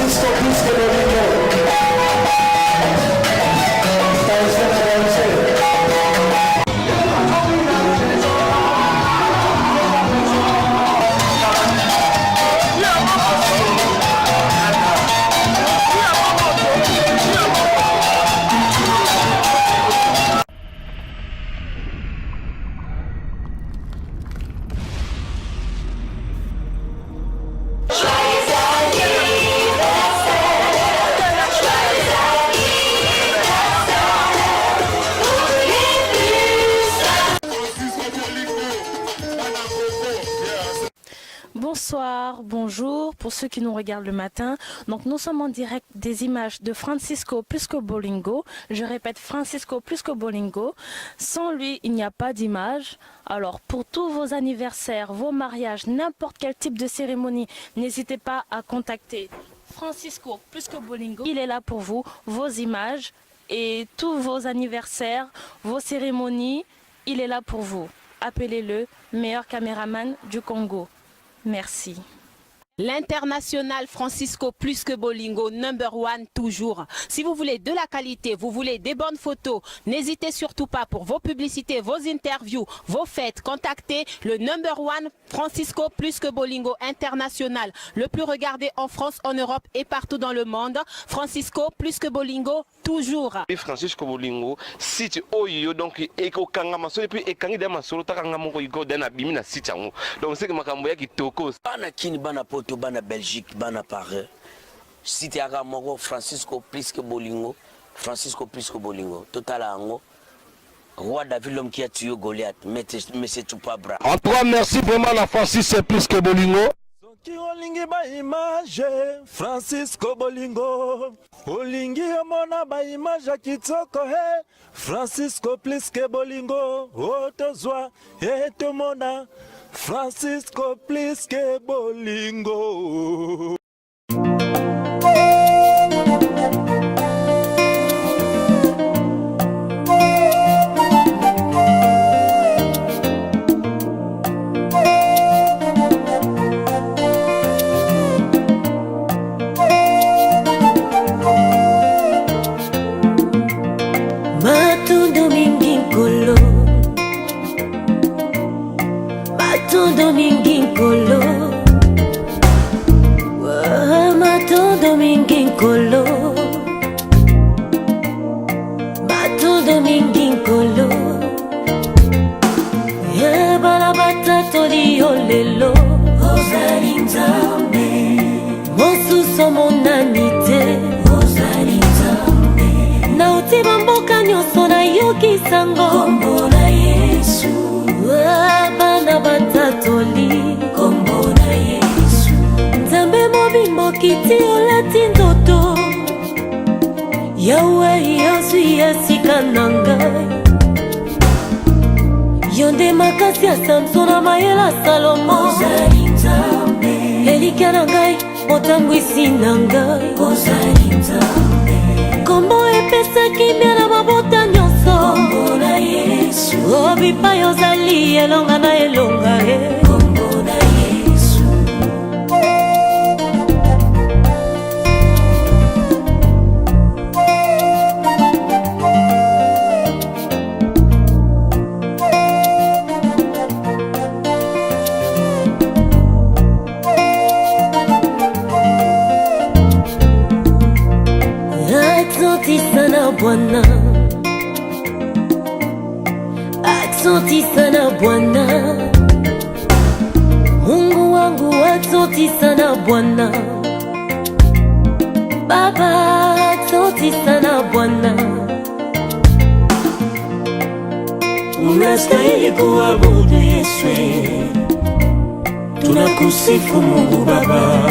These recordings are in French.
Francisco Pisco Domingo. Bonsoir, bonjour pour ceux qui nous regardent le matin. Donc nous sommes en direct des images de Francisco Pisco Bolingo. Je répète, Francisco Pisco Bolingo. Sans lui, il n'y a pas d'image. Alors pour tous vos anniversaires, vos mariages, n'importe quel type de cérémonie, n'hésitez pas à contacter Francisco Pisco Bolingo. Il est là pour vous, vos images et tous vos anniversaires, vos cérémonies. Il est là pour vous. Appelez-le meilleur caméraman du Congo. Merci. L'international Francisco Pisco Bolingo, #1 toujours. Si vous voulez de la qualité, vous voulez des bonnes photos, n'hésitez surtout pas pour vos publicités, vos interviews, vos fêtes. Contactez le #1 Francisco Pisco Bolingo international, le plus regardé en France, en Europe et partout dans le monde. Francisco Pisco Bolingo toujours. Francisco Bolingo, site oyo donc eko kanga masolo puis ekangi de masolo takanga moko iko dana bimina site yango. Donc c'est que makambo ya kitoko. Bana kini bana poto bana Belgique bana Paris. Site ya moko Francisco Pisco Bolingo, Francisco Pisco Bolingo. Total ango. Roi David l'homme qui a tué Goliath, mais c'est tout pas bras. En tout cas, merci vraiment à Francisco Pisco Bolingo. Qui olingi ba image Francisco Bolingo olingi omona ba image kitoko he Francisco Pisco Bolingo otozwa etomona Francisco Pisco Bolingo. Yonde makasi ya Samson na mayela Salomo Elika na ngai motangwisi na ngai Kombo epesaki mia na mabota nyonso Obipai ozali elonga na elonga Asante sana Bwana Mungu wangu, asante sana Bwana Baba, asante sana Bwana. Unastahili kuabudu Yesu, tunakusifu Mungu Baba.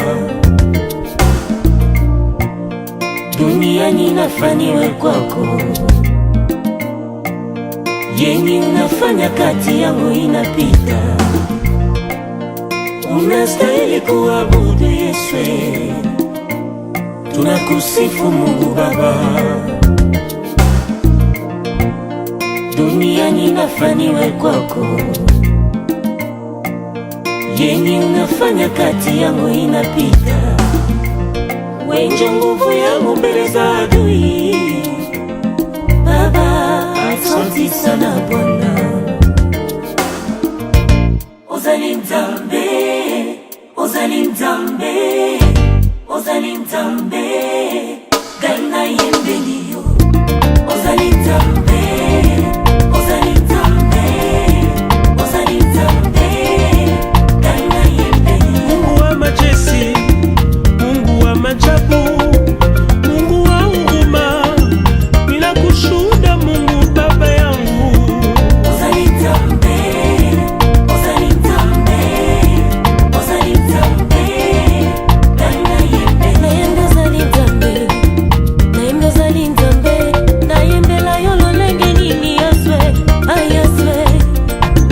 Duniani inafanywa kwako, yenye unafanya kati yangu inapita. Unastahili kuabudu Yesu, tunakusifu Mungu Baba. Duniani inafanywa kwako, yenye unafanya kati yangu inapita. wenye nguvu yangu mbele za adui. Baba, asante sana Bwana. Ozali Nzambe, Ozali Nzambe, Ozali Nzambe, Gana yembeliyo. Ozali Nzambe, Ozali Nzambe, Ozali Nzambe, Gana yembeliyo. Mungu wa majeshi, Mungu wa majabu, Mungu wa huruma, ninakushuhudia Mungu Baba yangu. Ozali Nzambe, Ozali Nzambe, Ozali Nzambe, Gana yembeliyo. Ozali Nzambe, naimba Ozali Nzambe, nayembela yo lolenge nini yaswe, ayaswe,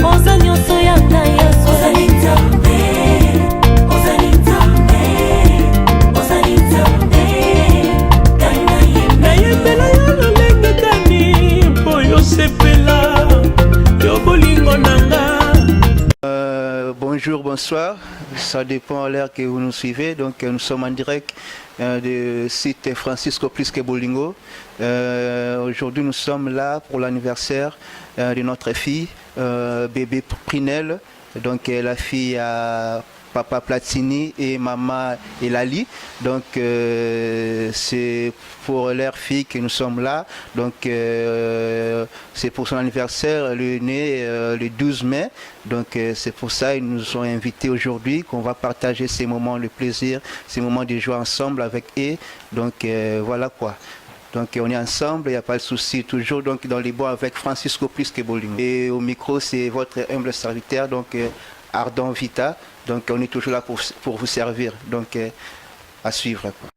oza nyonso yanga yaswe. Ozali Nzambe, Ozali Nzambe, Ozali Nzambe, Gana yembeliyo. Nayembela yo lolenge kani, mpo yosepela, yo bolingo nanga. Bonjour, bonsoir, ça dépend à l'heure que vous nous suivez. Donc nous sommes en direct du site Francisco Plisque Bolingo. Aujourd'hui nous sommes là pour l'anniversaire de notre fille, bébé Prinel, donc la fille à Papa Platini et Maman Elali. Donc c'est pour leur fille que nous sommes là. Donc c'est pour son anniversaire, elle est née le 12 mai. Donc c'est pour ça qu'ils nous ont invités aujourd'hui, qu'on va partager ces moments de plaisir, ces moments de joie ensemble avec eux. Donc voilà quoi. Donc on est ensemble, il n'y a pas de souci, toujours donc dans les bois avec Francisco Plisque Bolingo. Et au micro, c'est votre humble serviteur, donc Ardent Vita. Donc on est toujours là pour vous servir. Donc à suivre. Quoi.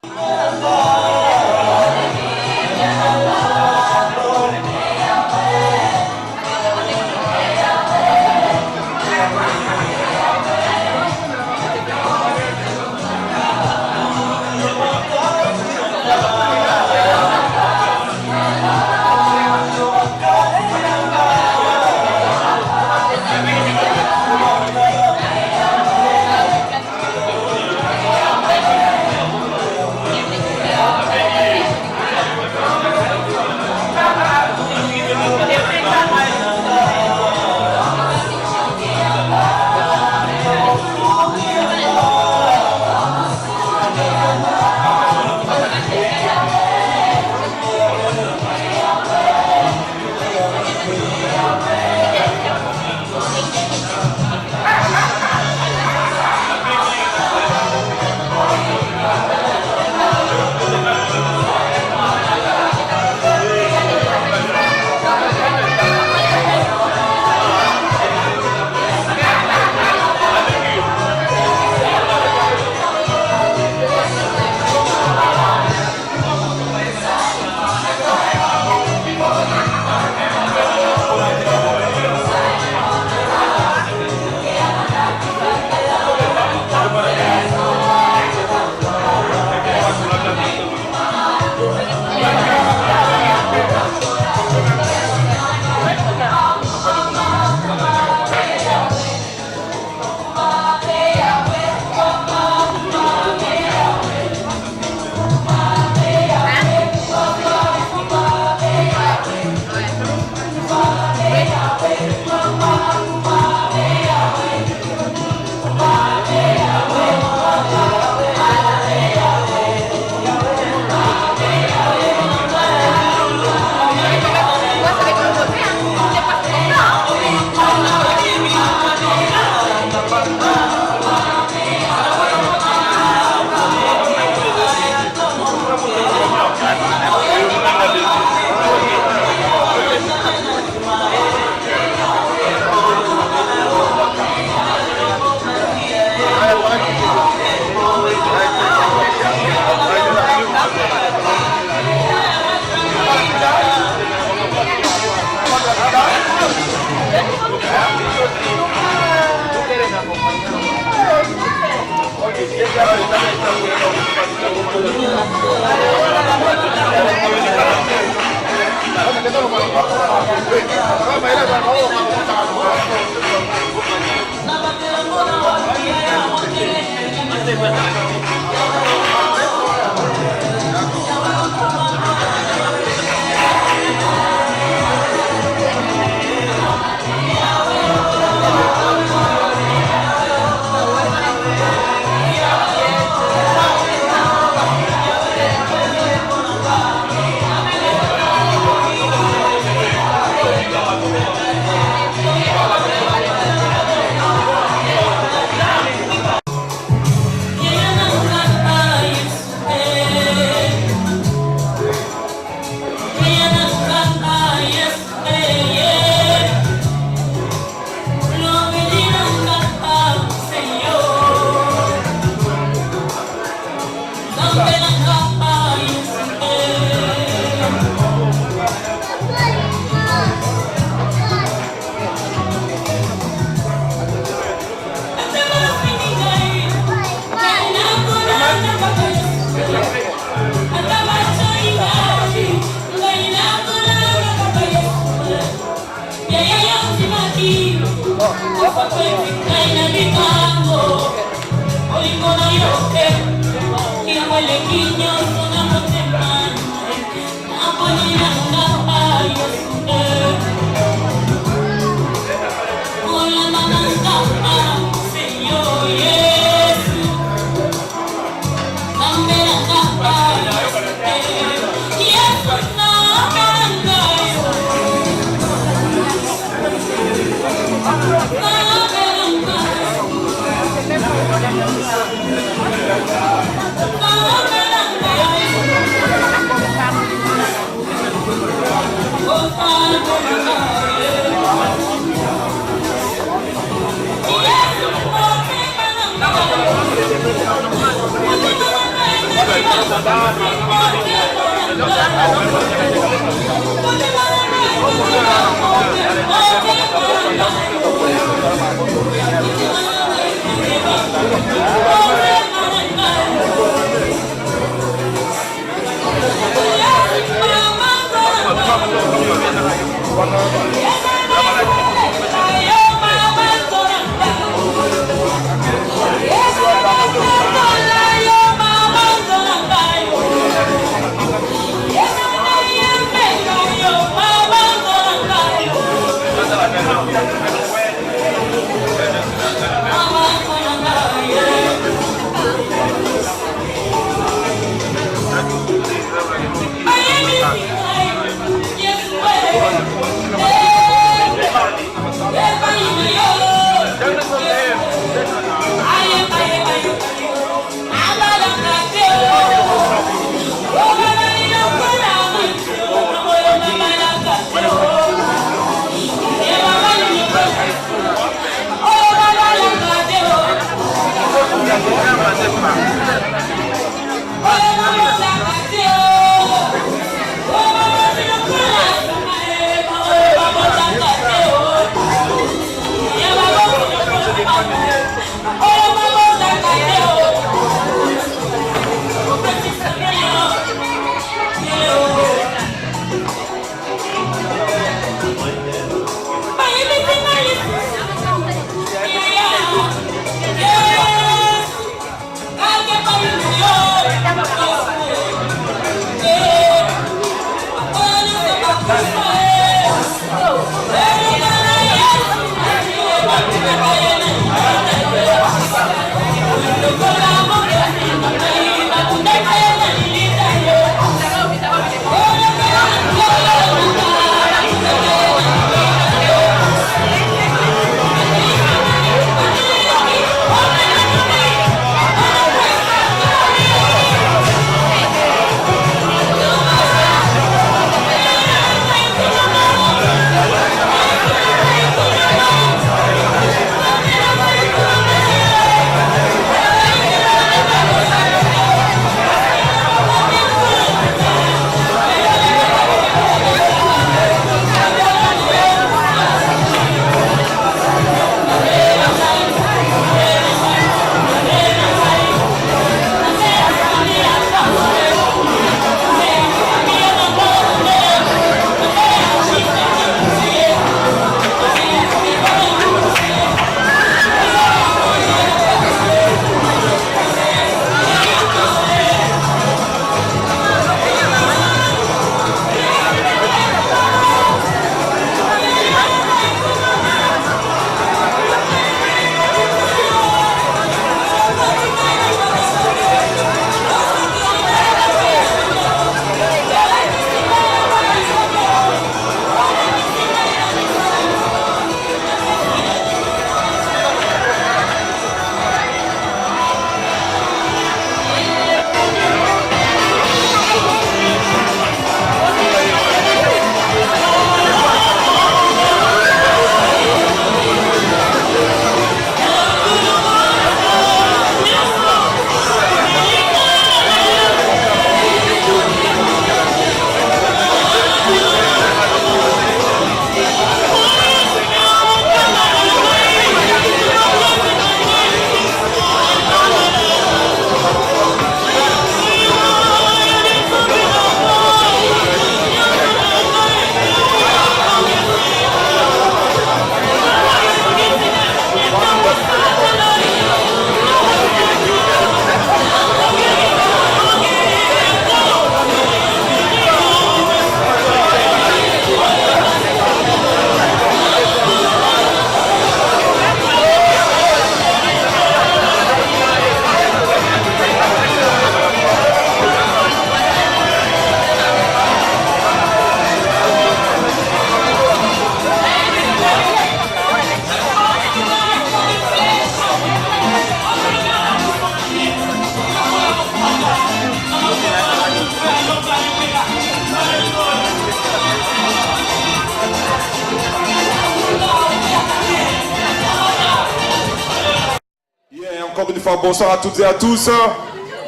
Encore une fois, bonsoir à toutes et à tous.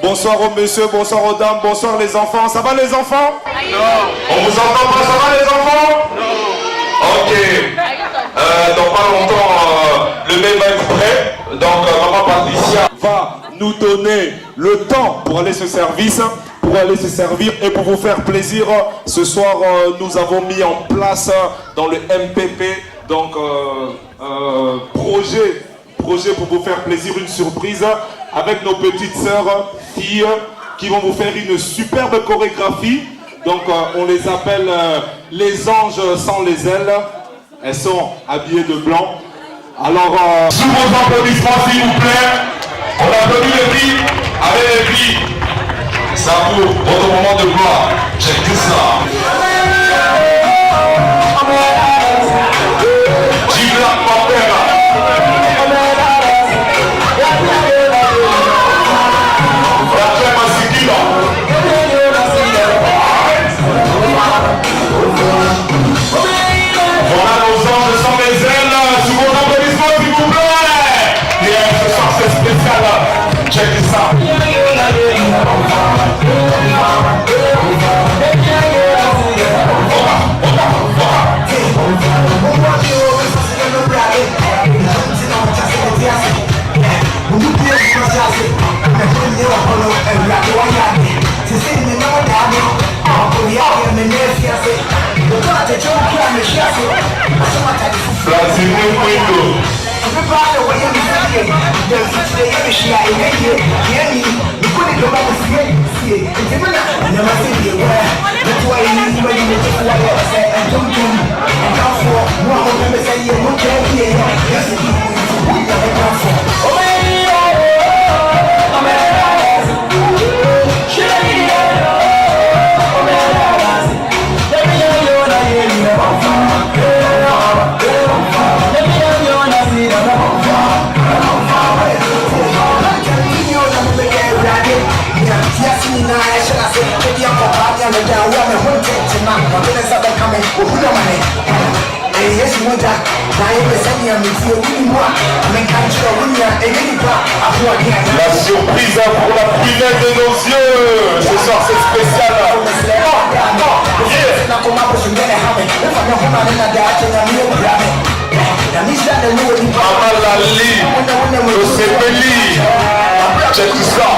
Bonsoir aux messieurs, bonsoir aux dames, bonsoir les enfants. Ça va les enfants? Non. On vous entend pas, ça va les enfants? Non. Ok. Dans pas longtemps, le même va être prêt. Donc maman Patricia va nous donner le temps pour aller se servir et pour vous faire plaisir. Ce soir, nous avons mis en place dans le MPP, donc projet pour vous faire plaisir, une surprise avec nos petites sœurs, filles, qui vont vous faire une superbe chorégraphie. Donc on les appelle les anges sans les ailes. Elles sont habillées de blanc. Alors, sous vos applaudissements s'il vous plaît, on applaudit les filles avec les filles. Ça pour votre moment de gloire. Check tout ça. G-Black Pantera. Voilà nos anges sans les ailes. Sous vos applaudissements s'il vous plaît. Et ce soir c'est spécial. Check ça. La surprise pour la prunelle de nos yeux. Ce soir c'est spécial. Amalali, Osepeli, check ça.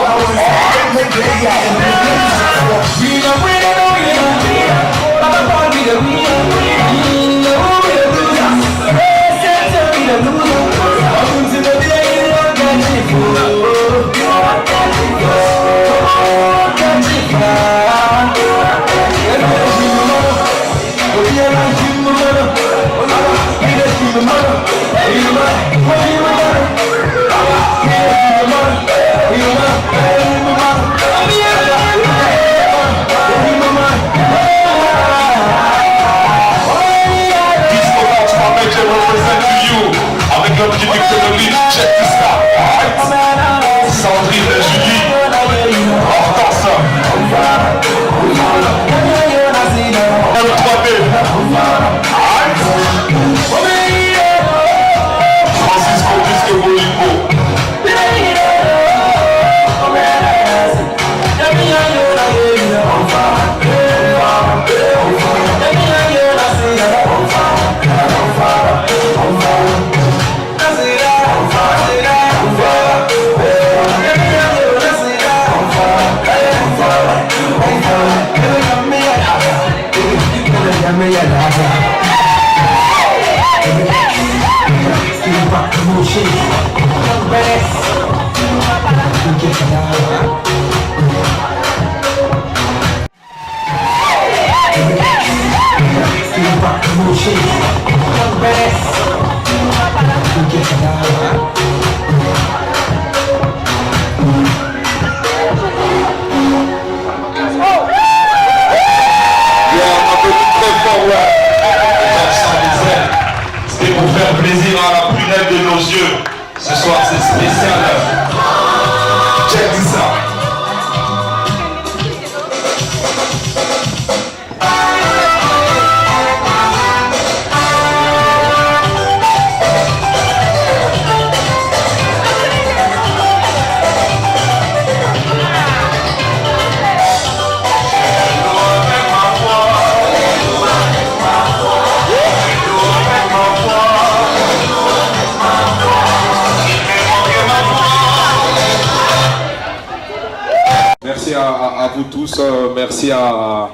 vous tous. Merci à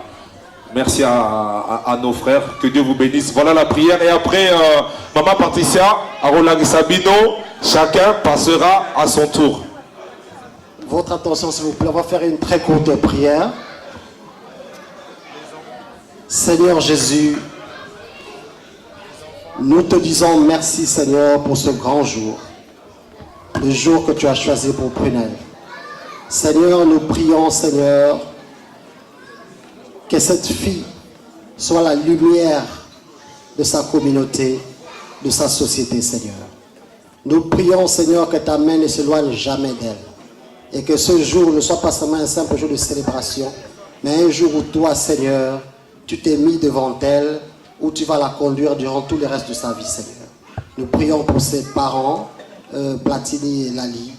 nos frères. Que Dieu vous bénisse. Voilà la prière. Et après, Maman Patricia, Roland Sabino, chacun passera à son tour. Votre attention, s'il vous plaît. On va faire une très courte prière. Seigneur Jésus, nous te disons merci, Seigneur, pour ce grand jour. Le jour que tu as choisi pour Prunelle. Seigneur, nous prions, Seigneur, que cette fille soit la lumière de sa communauté, de sa société, Seigneur. Nous prions, Seigneur, que ta main ne s'éloigne jamais d'elle. Et que ce jour ne soit pas seulement un simple jour de célébration, mais un jour où toi, Seigneur, tu t'es mis devant elle, où tu vas la conduire durant tout le reste de sa vie, Seigneur. Nous prions pour ses parents, Platini et Lali,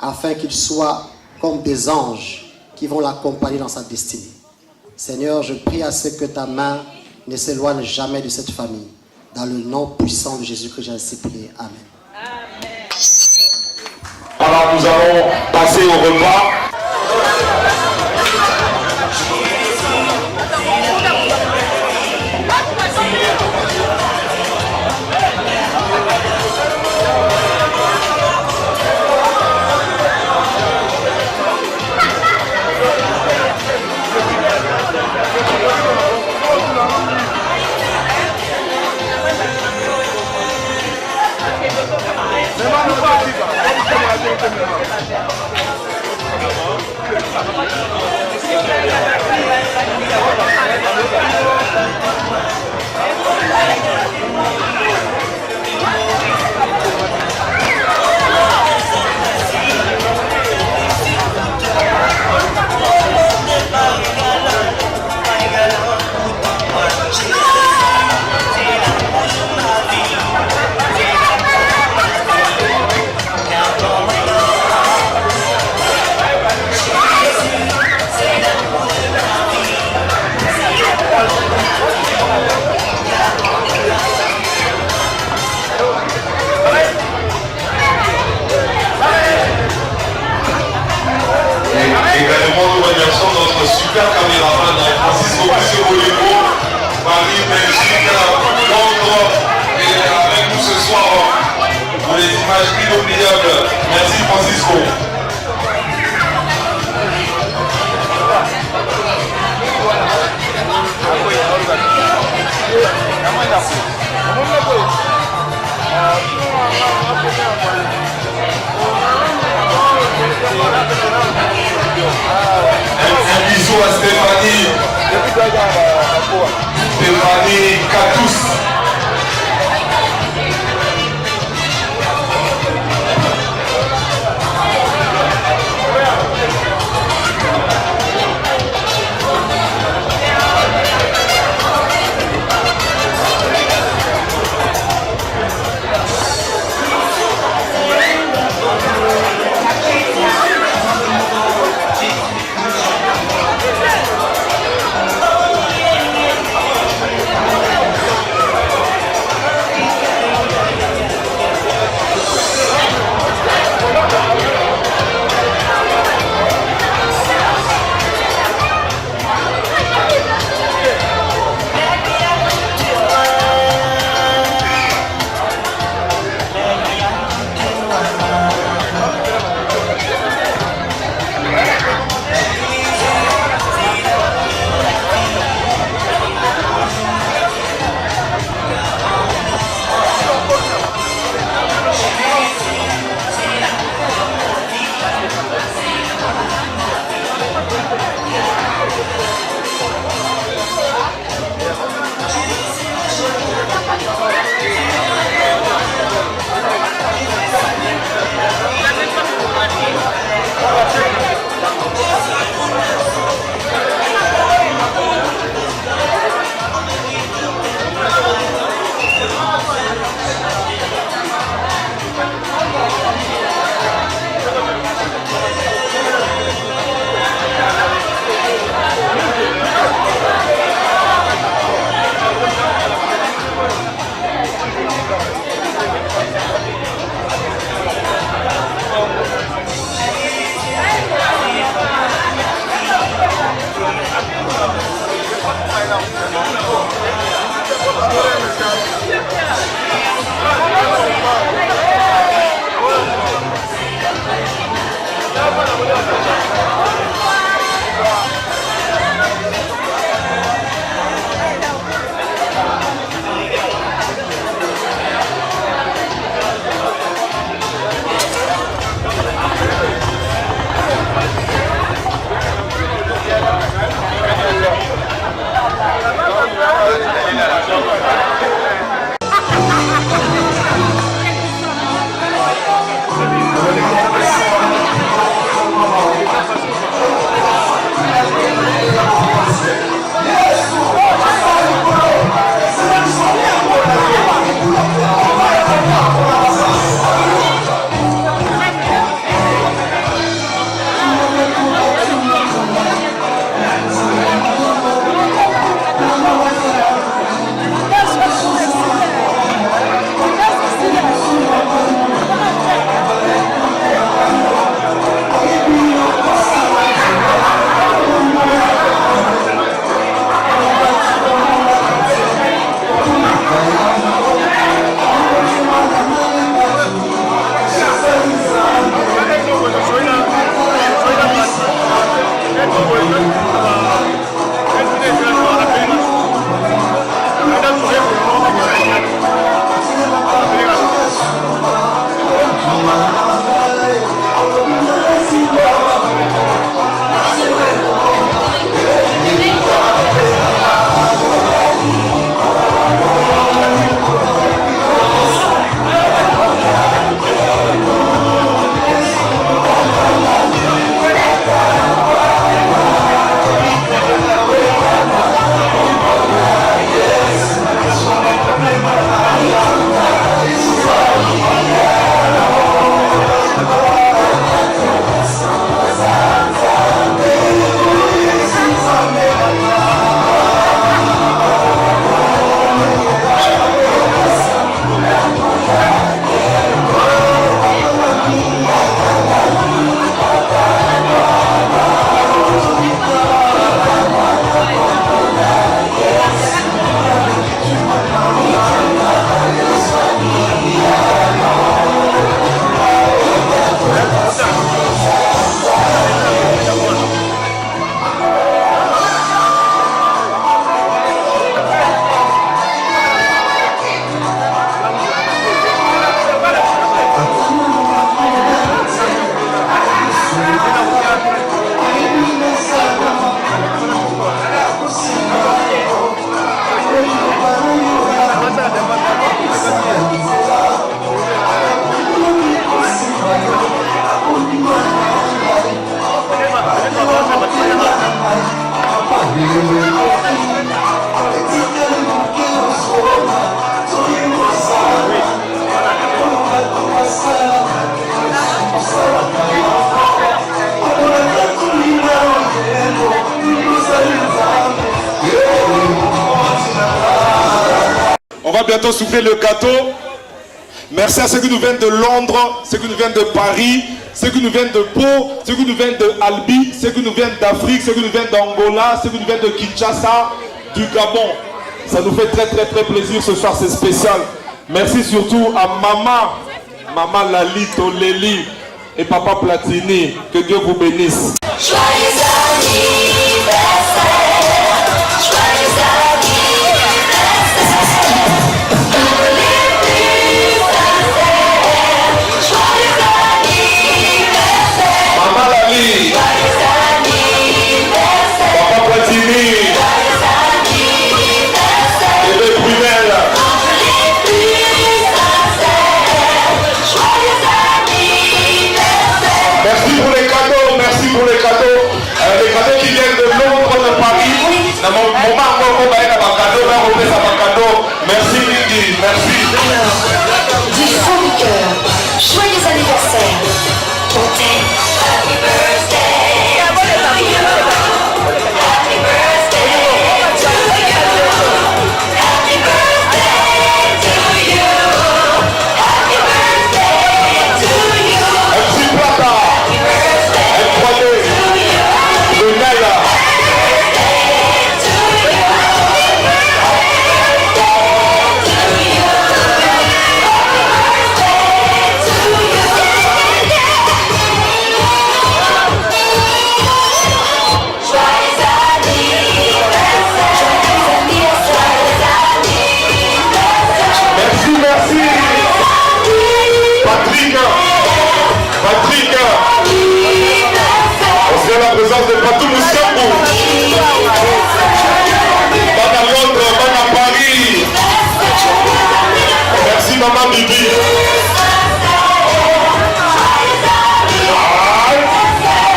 afin qu'ils soient comme des anges qui vont l'accompagner dans sa destinée. Seigneur, je prie à ce que ta main ne s'éloigne jamais de cette famille. Dans le nom puissant de Jésus que j'ai ainsi prié. Amen. Alors nous allons passer au repas. Super caméraman Francisco Bolego, Paris, Belgique, Londres, et avec nous ce soir pour les images inoubliables. Merci Francisco. Un bisou à Stéphanie Katous. va bientôt souffler le gâteau. Merci à ceux qui nous viennent de Londres, ceux qui nous viennent de Paris, ceux qui nous viennent de Pau, ceux qui nous viennent de Albi, ceux qui nous viennent d'Afrique, ceux qui nous viennent d'Angola, ceux qui nous viennent de Kinshasa, du Gabon. Ça nous fait très plaisir ce soir, c'est spécial. Merci surtout à Maman Lali Toleli et Papa Platini. Que Dieu vous bénisse. Joyeux anniversaire, joyeux Maman Lali, Papa Platini et les prunelles. Merci pour les cadeaux, merci pour les cadeaux. Les cadeaux qui viennent de Londres, de Paris. Merci Lydie, merci. du fond du cœur, joyeux anniversaire. On t'aime. Happy birthday to you. Happy birthday to you. Happy birthday to you. Happy birthday to you. MC Plata, M3D, Lunella. Merci. Patrick. On la présence de Patou Moussambou. Ban à Londres, ban à Paris. Merci Maman Bibi.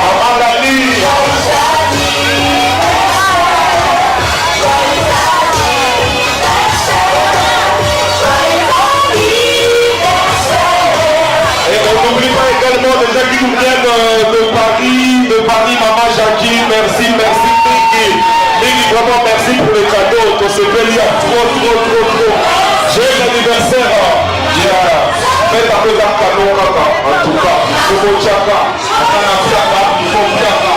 Maman Lali. Et on n'oublie pas également les gens qui nous viennent de Paris, Maman Jackie, merci, Niki, vraiment merci pour les cadeaux, qu'on se fait lire trop. Joyeux anniversaire, faites un peu d'arcanon, en tout cas, Sobo Tchaka, Akana Fiaka, Ifo Fiaka.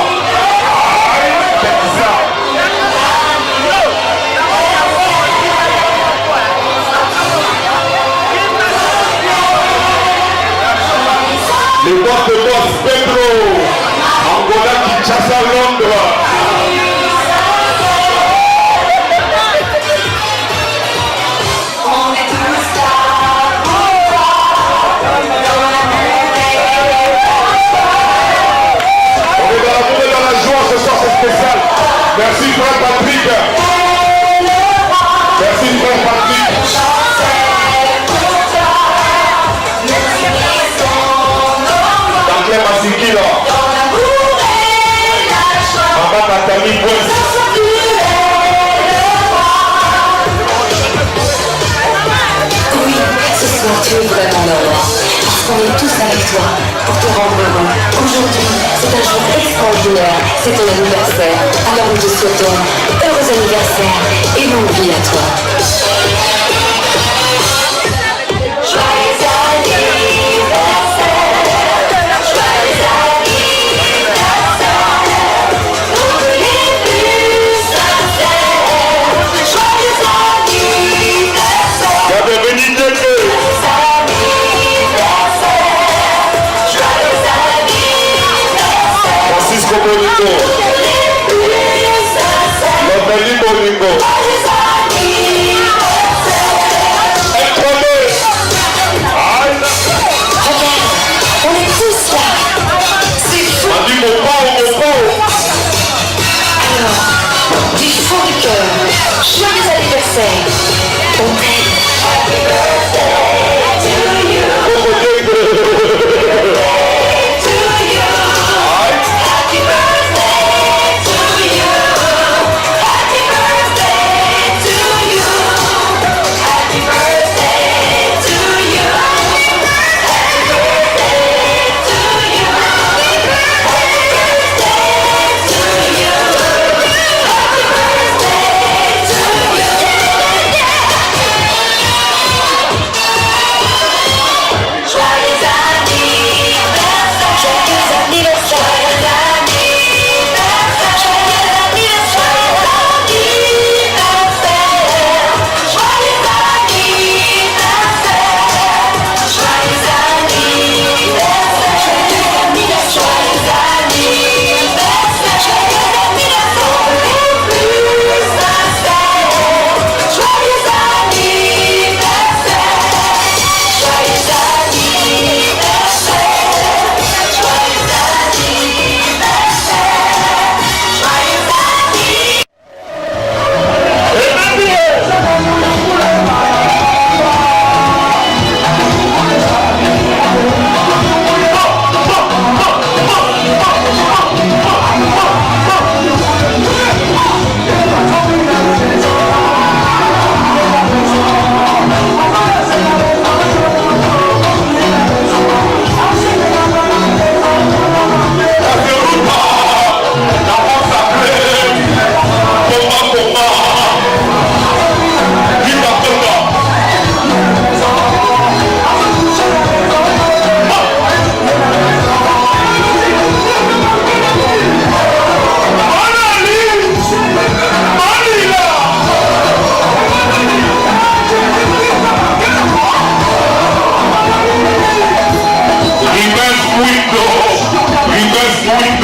Les boss de boss, Pedro, Angola, Kinshasa, Londres. On est tous là. On est dans l'amour et dans la joie ce soir, c'est spécial. Merci frère Patrick. Merci frère Patrick. Dans Masiki là. Maman Nathalie Bois. Oui, ce soir tu es vraiment le roi. Parce qu'on est tous avec toi pour te rendre heureux. Aujourd'hui, c'est un jour extraordinaire. C'est ton anniversaire. Alors nous te souhaitons heureux anniversaire et longue vie à toi. Joyeux anniversaire. Joyeux anniversaire. Pour les plus sincères. Joyeux anniversaire. Gardez Benitez. Francisco Bolingo. Nathalie Bolingo. M3D. Regarde, on est tous là. C'est fou. On dit mon pao. Alors, du fond du cœur, joyeux anniversaire. On t'aime. Happy birthday to you. To you. Happy birthday to you. Happy birthday to you. Happy birthday to you. Happy birthday to you. Yeah!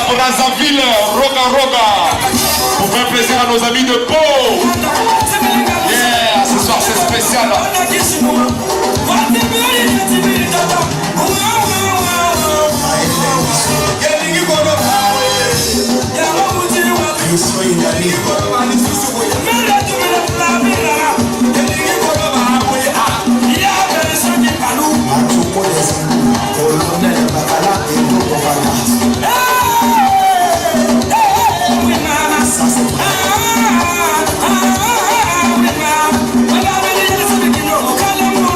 Brazzaville, Roga, pour faire plaisir à nos amis de Pau. Yeah, ce soir c'est spécial. Calma.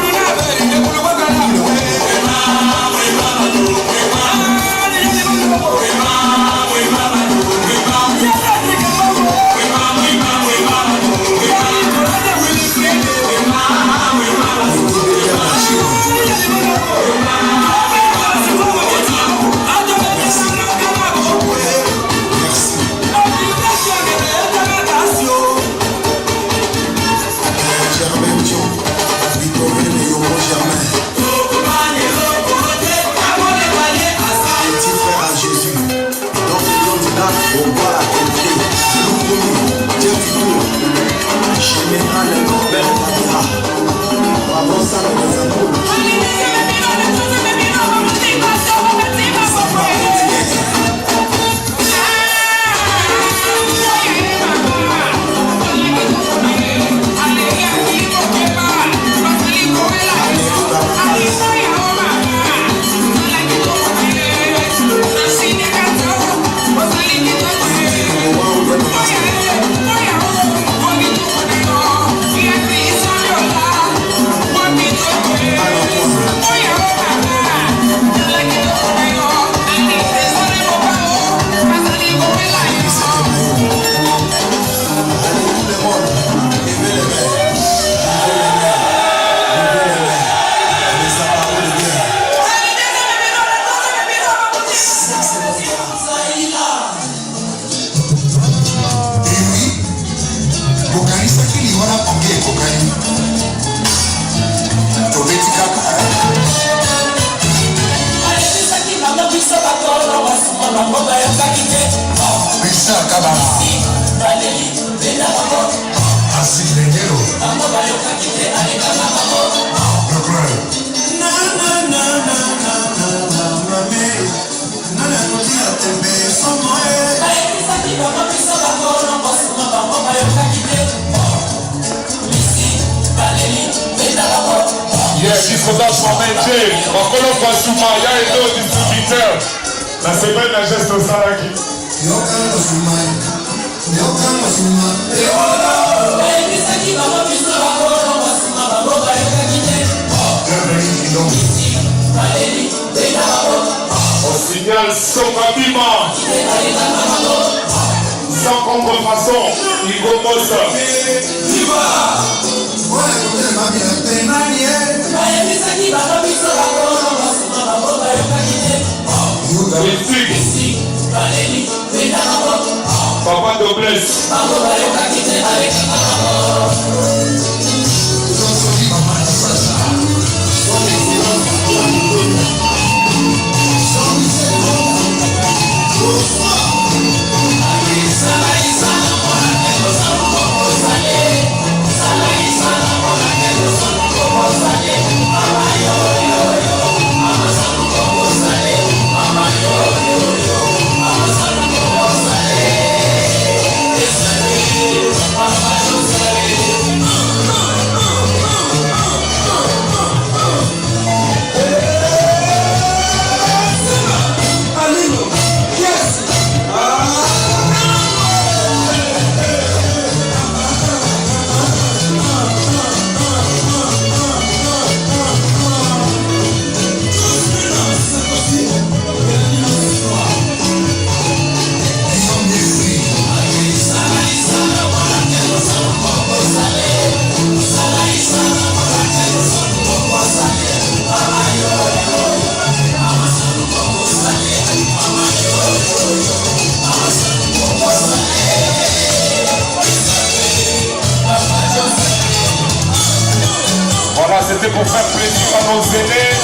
La semaine, la geste au salaki. On signale Sokabima. Sans contrefaçon, Igo Mossa. Papa Doblesse. Voilà, c'était pour faire plaisir à nos aînés.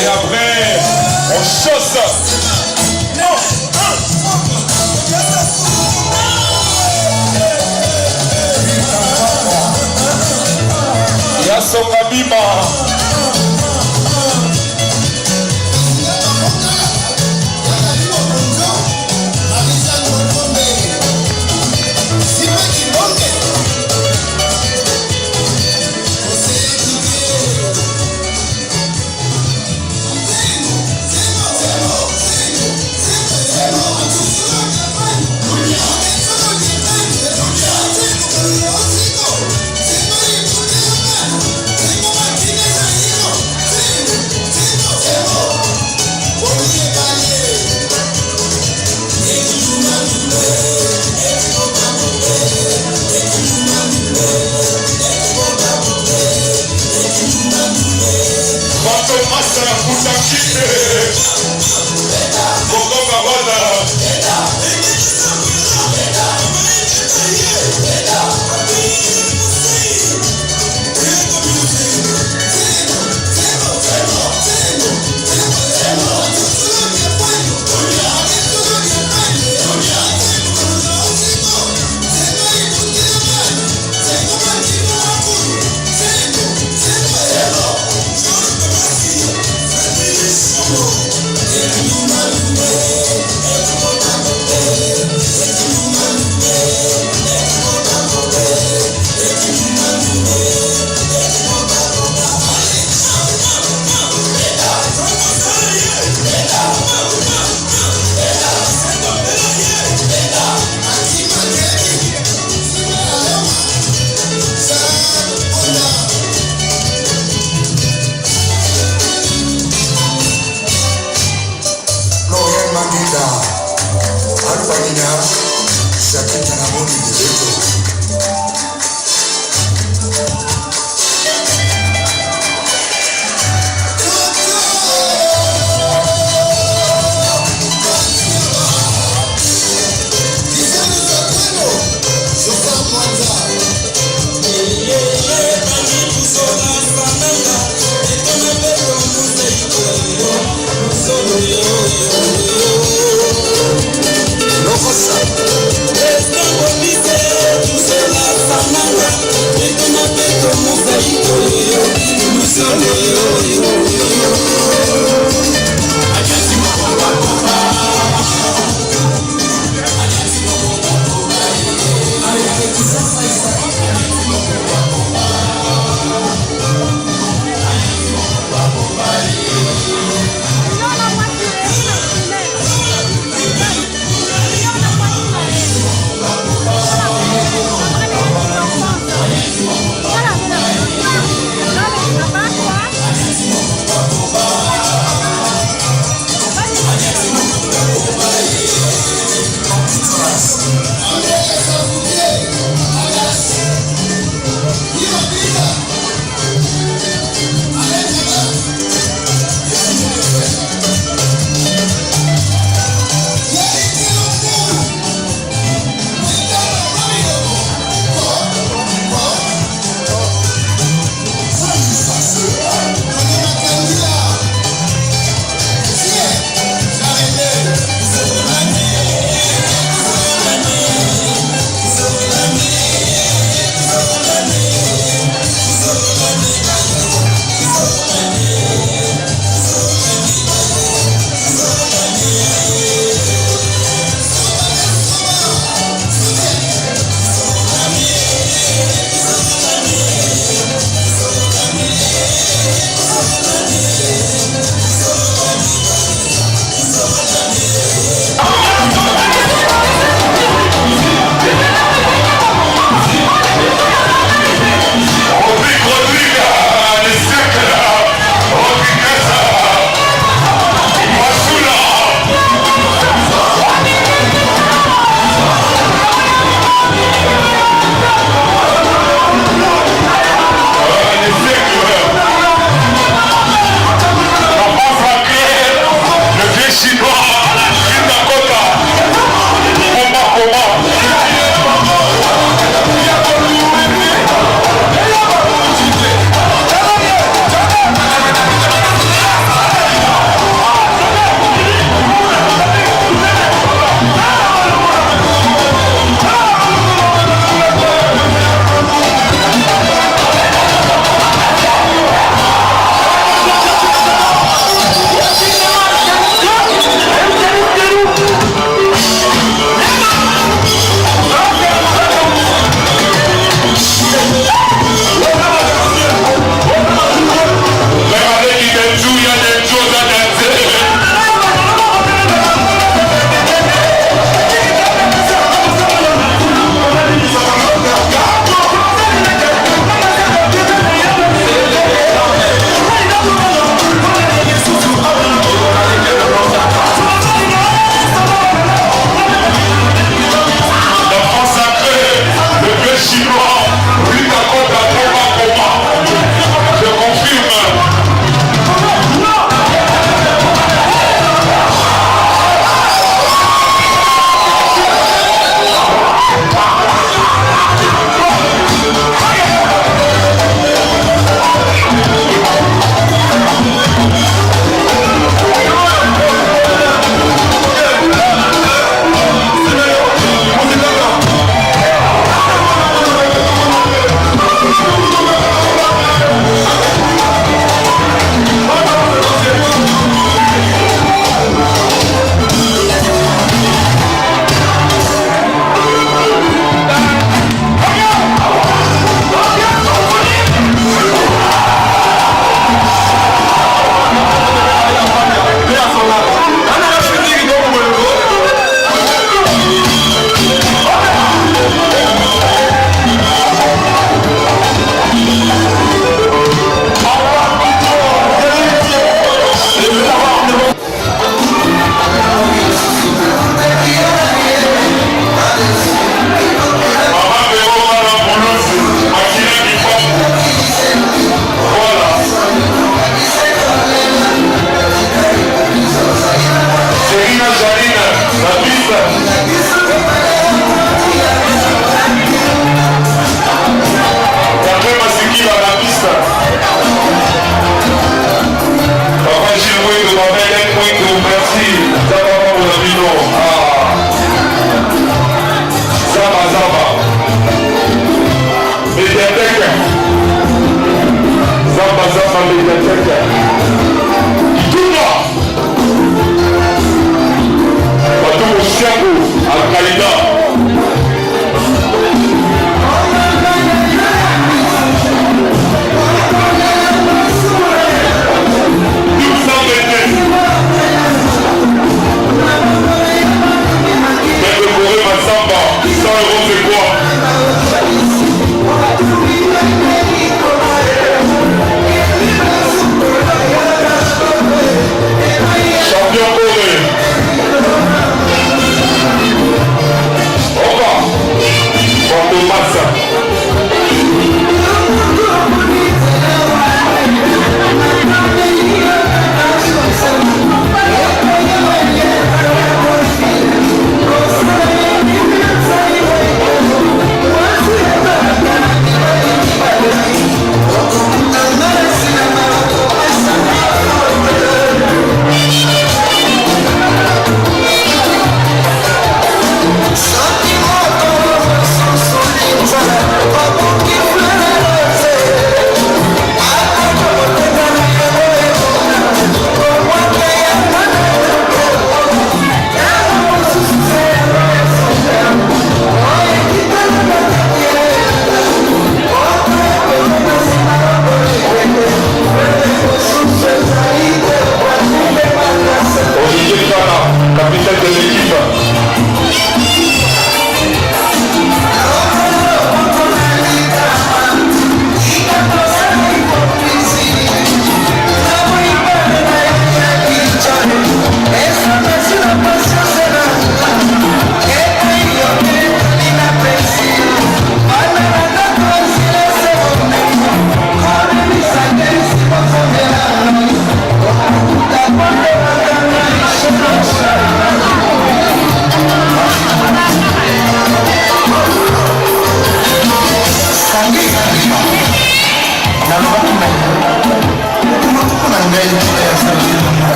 Et après, on chausse. Yasokabima. Voilà, voilà. Non, mais ça va, quoi.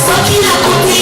Soki na komi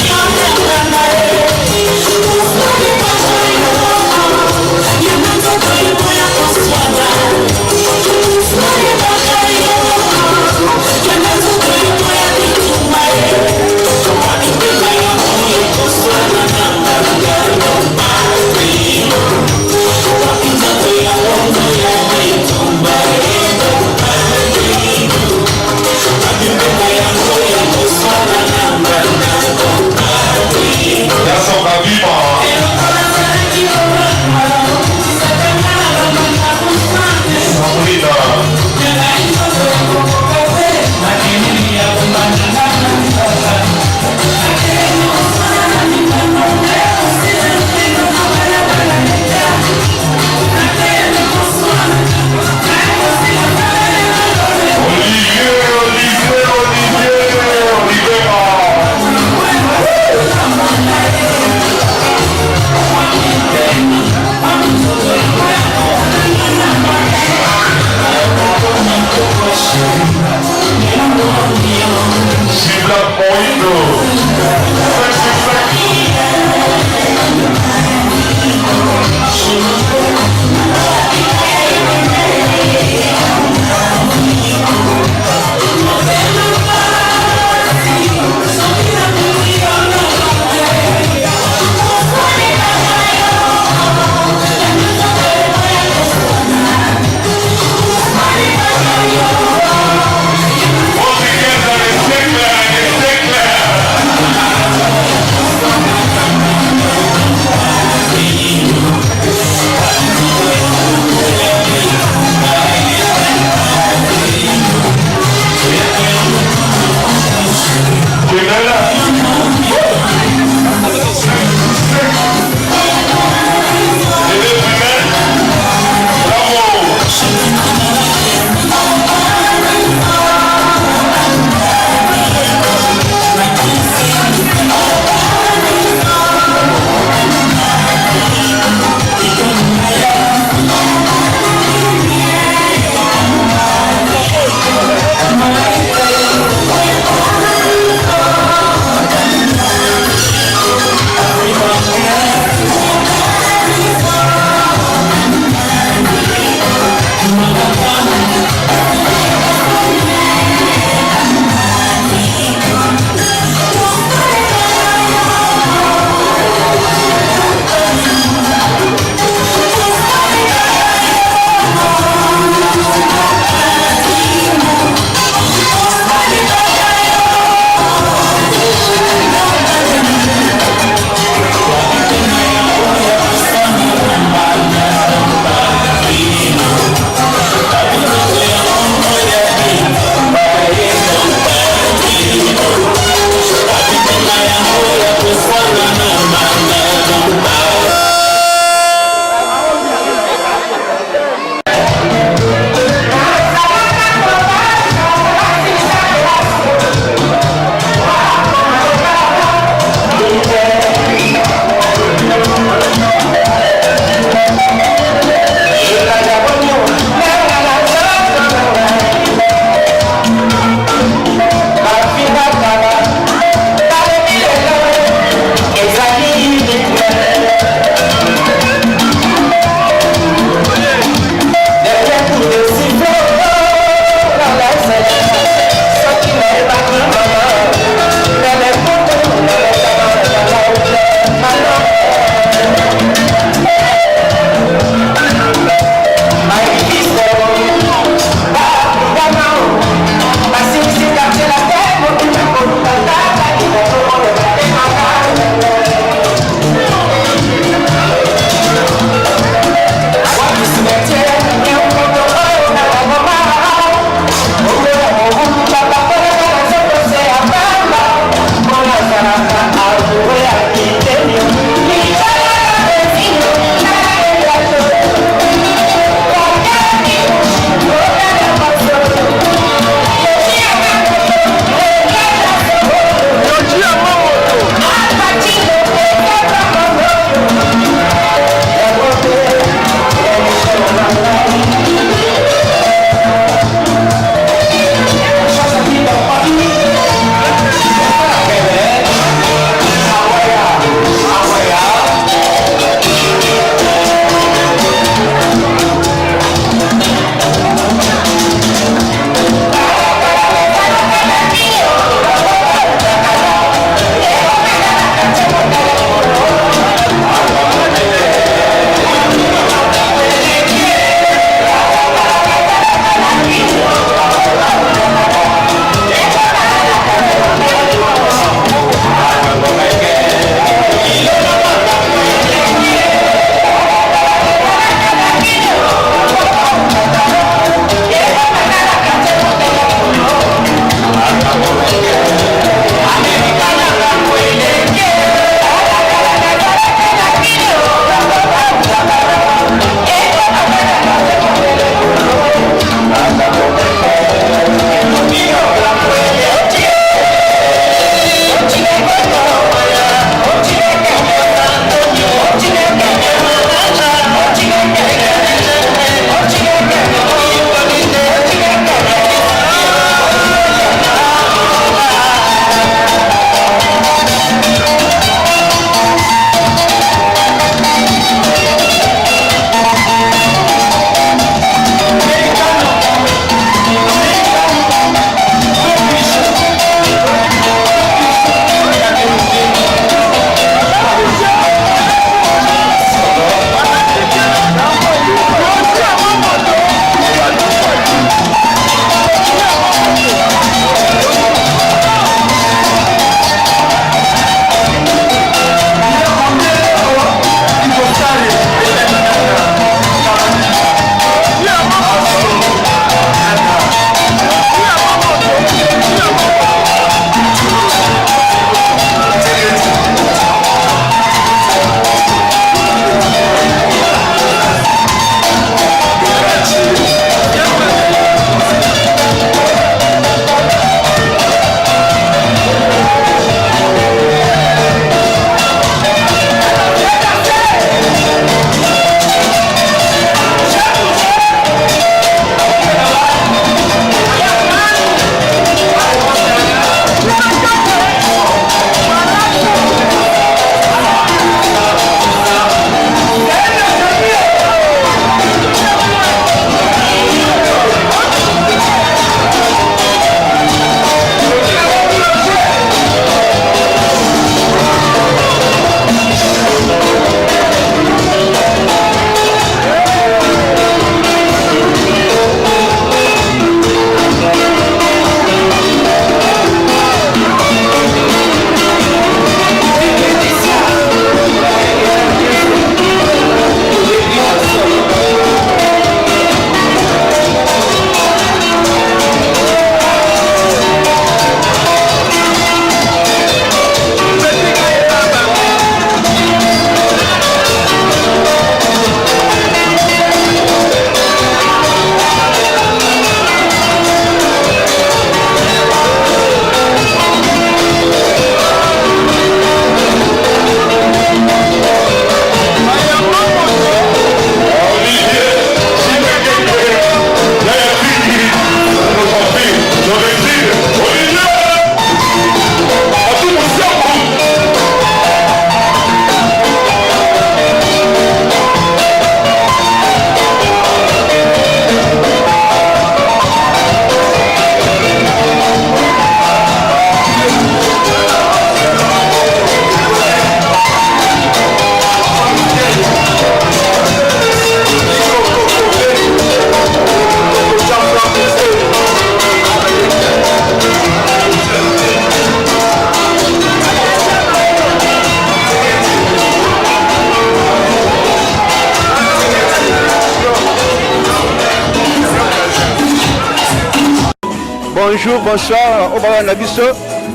bonjour, bonsoir, au baba Nabiso.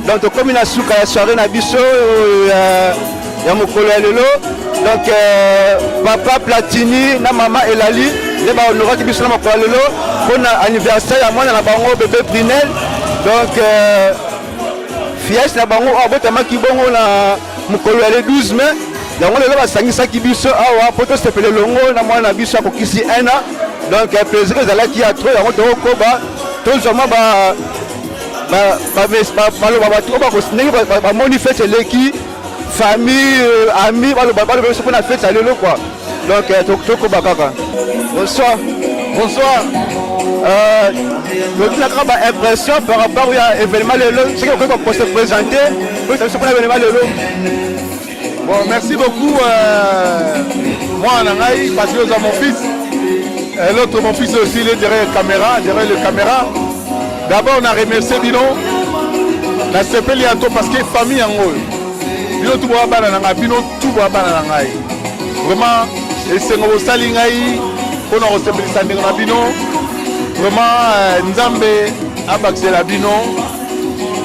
Donc, comme il a souka la soirée Nabiso, il y a mon collègue Lelo. Donc, papa Platini, na maman Elali, les bas honorés qui sont dans mon collègue Lelo. Pour l'anniversaire, à moi, dans la bango bébé Prinel. Donc, fièvre, la bango, à bout qui bon, mon collègue 12 mai. Donc, on est là, à Kibiso, à Poto, c'est le longo, na moi, Nabiso, à Kokisi 1 an. Donc, plaisir que vous qui a trouvé, à Moto Koba. Tout le monde manifeste l'équipe, famille, amis, on a fait ça quoi. Donc, bonsoir. Bonsoir. Donc, on a l'impression par rapport à l'événement, c'est qu'on peut se présenter pour l'événement. Bon, merci beaucoup. Moi, Nangaï, parce que j'ai mon fils. L'autre, mon fils aussi, il est derrière le caméra. D'abord, on a remercié Bino. La CPL parce que famille en haut. Bino tout bois banana, Bino tout bois banana. Vraiment, et c'est nos salingaï. On a reçu le Bino. Vraiment, Nzambe abaxé la Bino.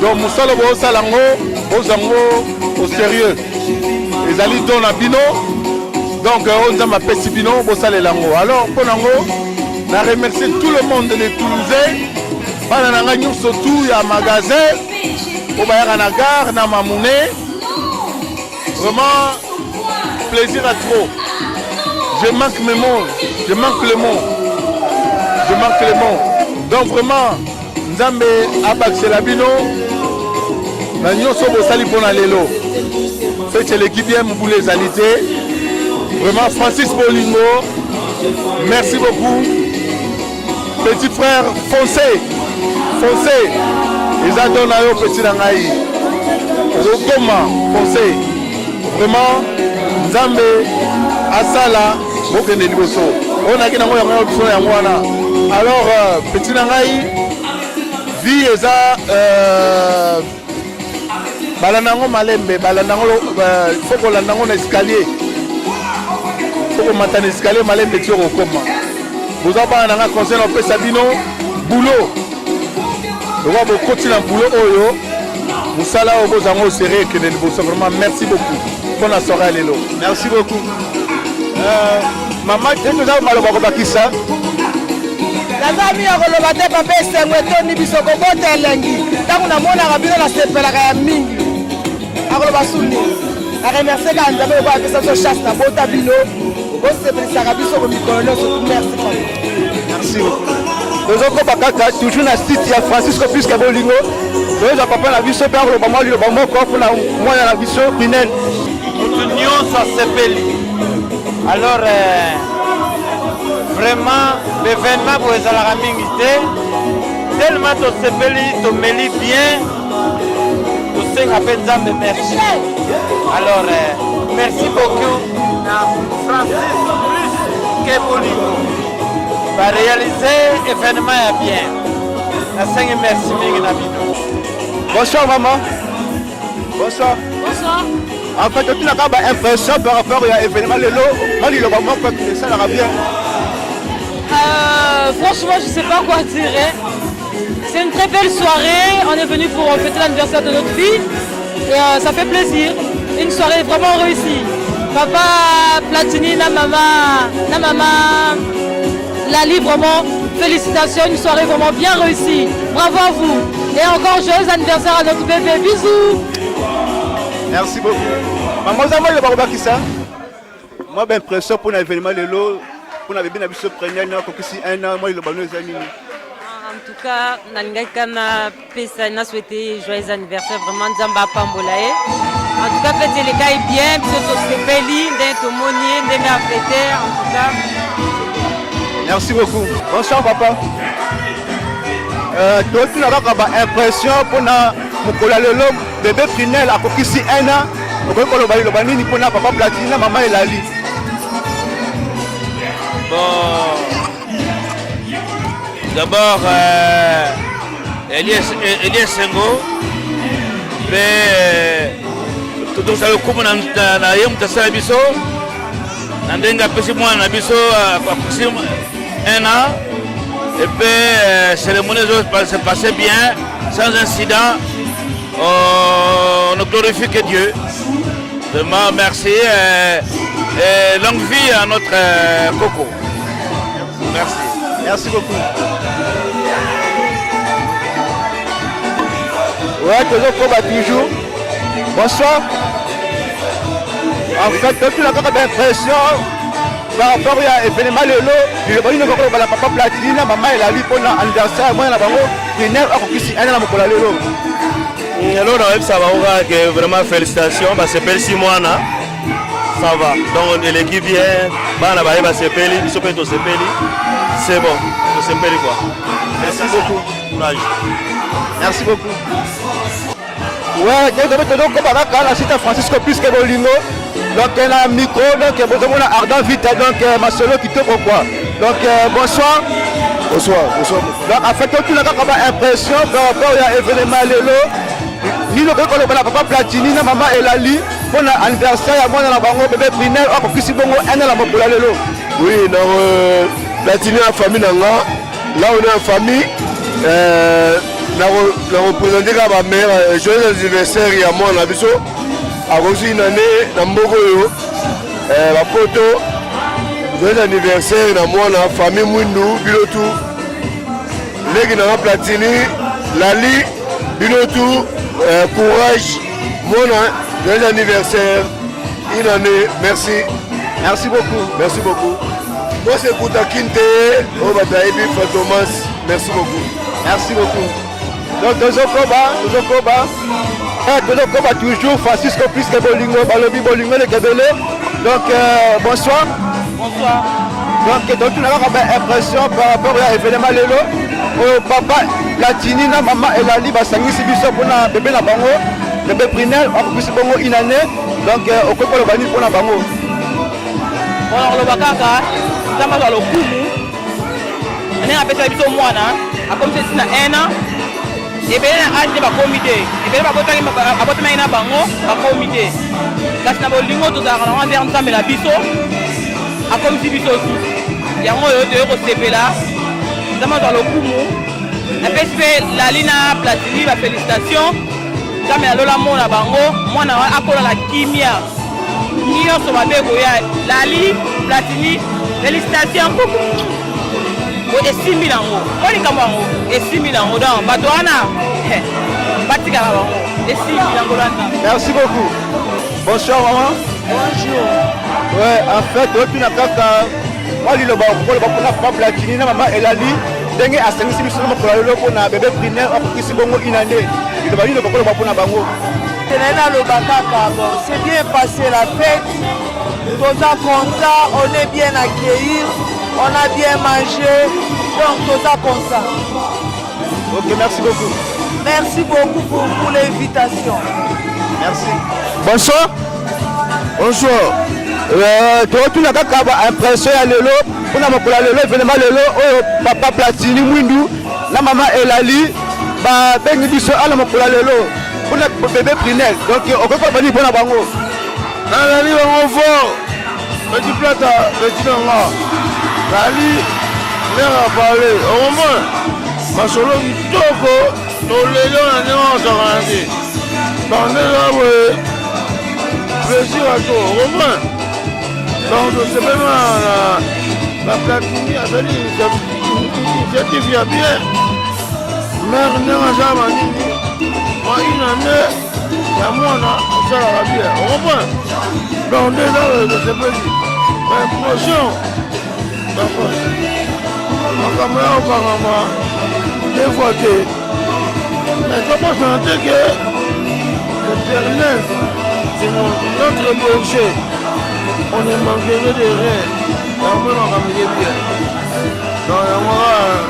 Donc, nous sommes au salango, au sérieux. Les alliés donnent à Bino. Donc, on a appelé Bino pour ça les langues. Alors, pour Nango, on a remercié tout le monde de Toulouse. Nous surtout, il y a un magasin, au Bayaranagar, dans Mamouné. Vraiment, plaisir à trop. Je manque mes mots, je manque le mot. Donc, vraiment, Nzambe Abaxé Labino, nous sommes au Sali pour Lelo. C'est l'équipe bien Mouboulé Zalité. Vraiment, Francis Bolingo, merci beaucoup. Petit frère, foncez. Ils adorent au petit Nangaï. Rokoma, foncez. Vraiment, Nzambe, Asala, Bokende Liboso. On a qui n'a pas alors, petit Nangaï, vie et ça, Balanango Malembe, Balanango, il faut qu'on l'anango escalier. Il faut qu'on m'attende escalier, Malembe, tu Rokoma. Vous avez un conseil en Sabino, boulot. Vous avez continué le boulot. Vous savez, vous avez serré que vraiment merci beaucoup. Bonne soirée, Lélo. Merci beaucoup. Maman, tu nous as mal au Bakissa. La famille a relevé papa et c'est ni bisoko bote elengi. Tant na mona rabino la sepela ka mingi. A relevé souni. A remercier quand Nzambe ba pesa so chasse na bota bino. Bo sepela ka biso ko mikolo so merci. Merci beaucoup. Nous avons toujours dans le site de Francisco plus que Bolingo. Nous avons papa la vie sur le moment le moment quoi pour moi la vie sur Pinel. Notre union ça s'appelle. Alors vraiment l'événement pour les alaramingité tellement to s'appelle to mêler bien. Tout ce qu'on appelle ça merci. Alors merci beaucoup Francis plus que Bolingo. Va réaliser l'événement bien. Merci. Bonsoir maman. Bonsoir. Bonsoir. En fait, tu n'as pas impression par rapport à l'événement de l'eau. Moi, il va manquer que ça ira bien. Franchement, je ne sais pas quoi dire. C'est une très belle soirée. On est venu pour fêter l'anniversaire de notre fille. Et ça fait plaisir. Une soirée vraiment réussie. Papa Platini, la maman. Lali, vraiment, félicitations, une soirée vraiment bien réussie. Bravo à vous. Et encore joyeux anniversaire à notre bébé. Bisous. Merci beaucoup. Maman, vous avez le barba qui ça? Moi, j'ai l'impression pour l'événement de l'eau, pour la bébé, on a vu ce premier an, ici un an, moi, il a banné les amis. En tout cas, on a souhaité joyeux anniversaire, vraiment, Nzamba Pambolae. En tout cas, faites les cas bien, puis c'est Peli, d'être monier, d'être affrété, en tout cas. Merci beaucoup. Bonsoir papa. Tu n'as pas l'impression pour mon bébé Prinel à Kokisi 1 an. Le banini pour papa Platine, maman et Lali. Bon. D'abord, Elias Sengo. Mais tout ça le coup dans la yom tasa biso. Nandenga pesi mwana biso a Kokisi 1 an. Et puis, la cérémonie s'est passée bien, sans incident. On ne glorifie que Dieu. Vraiment, merci. Et longue vie à notre Coco. Merci. Merci beaucoup. Ouais, toujours. Bonsoir. En fait, depuis la impression par rapport à l'événement le papa Platini, maman et la vie pour l'anniversaire, moi, alors, ça va, vraiment félicitations, c'est Pelsi Moana. Ça va. Donc, l'équipe vient, c'est bon, c'est quoi. Merci beaucoup. Courage. Merci beaucoup. Ouais, la cité Francisco plus que Bolingo. Donc, il y a un micro, donc il y a Ardent Vite, donc ma solo qui te quoi. Donc, bonsoir. Bonsoir. Donc, en fait, tout le monde a l'impression par rapport à l'événement ni le papa Platini, maman Elali, pour l'anniversaire, à moi, dans la banque, bébé primaire, on peut bongo un à la pour la lelo. Oui, dans Platini, la famille, là, on est en famille. La représenté ma mère, joyeux anniversaire, il y a moi, on a vu ça. A reçu une année dans Mbogoyo, la photo, joyeux anniversaire, dans moi, la famille Mouindou, Bilotou, les gens Platini, Lali, Bilotou, courage, mon joyeux anniversaire, une année, merci. Merci beaucoup. Merci beaucoup. Moi, c'est Kouta Kinte, au Bataïbi, Thomas, merci beaucoup. Merci beaucoup. Donc, Tozokoba, toujours, Francisco plus que Bolingo, Balobi Bolingo, le Kebele. Donc, bonsoir. Bonsoir. Donc, tu n'as impression par rapport à l'événement Lelo. Papa Platini, maman Elali, Basangi, Sibiso, pour la bébé la bango, bébé Prinel, on peut bongo une année. Donc, au Coco le Bani pour la bango. Bon, le Bakaka, ça m'a le coup. On est appelé Biso Moana, à comme c'est un an. Et bien, il y a un comité. Et bien, il y a un comité. Là, c'est un lingot tout à l'heure, on a la biso. À comme si biso aussi. Il y a un CP là. Ça m'a le coup. Et puis, la Lina Platini, la félicitation. Ça m'a la mona bango. Moi, on a appelé la Kimia. Kimia, ça m'a fait Lali Platini, félicitations. Et 6 000 euros. Et 6 000 euros. Merci beaucoup. Bonsoir maman. Bonjour. Ouais, en fait, depuis la caca, moi, il y a pas Platini, maman Elali, dengue à 5 000 euros pour la pour la bébé primaire, qui s'est bon une année. Il y a pas pour la bango. C'est bien passé la fête. Nous sommes contents, on est bien accueillis. On a bien mangé, donc tout ça comme ça. Ok, merci beaucoup. Merci beaucoup pour l'invitation. Merci. Bonsoir. Bonsoir. Tu n'as qu'à impression à l'élo, on a pour l'élo, événement l'élo, papa Platini, Mouindou, la maman Elali, ben biso à la pour l'élo, pour le bébé Prinel. Donc on peut pas venir pour la bango. Nalali bango fort, petit plata, petit nanga. Lali, l'air à parler, au moins, ma solo qui toque, nos légions à néant se rendre. Dans les arbres, plaisir à toi, au moins. Donc, c'est vraiment la Platini a donné une initiative bien. Mère n'est pas jamais moi une année, il y a moi, ça va bien, au moins. Donc, les arbres de ce pays, l'impression. Makamela auparavant, des fois mais comment chanter que l'éternel, c'est notre berger, on est manqué de rien, on peut en ramener bien. Donc,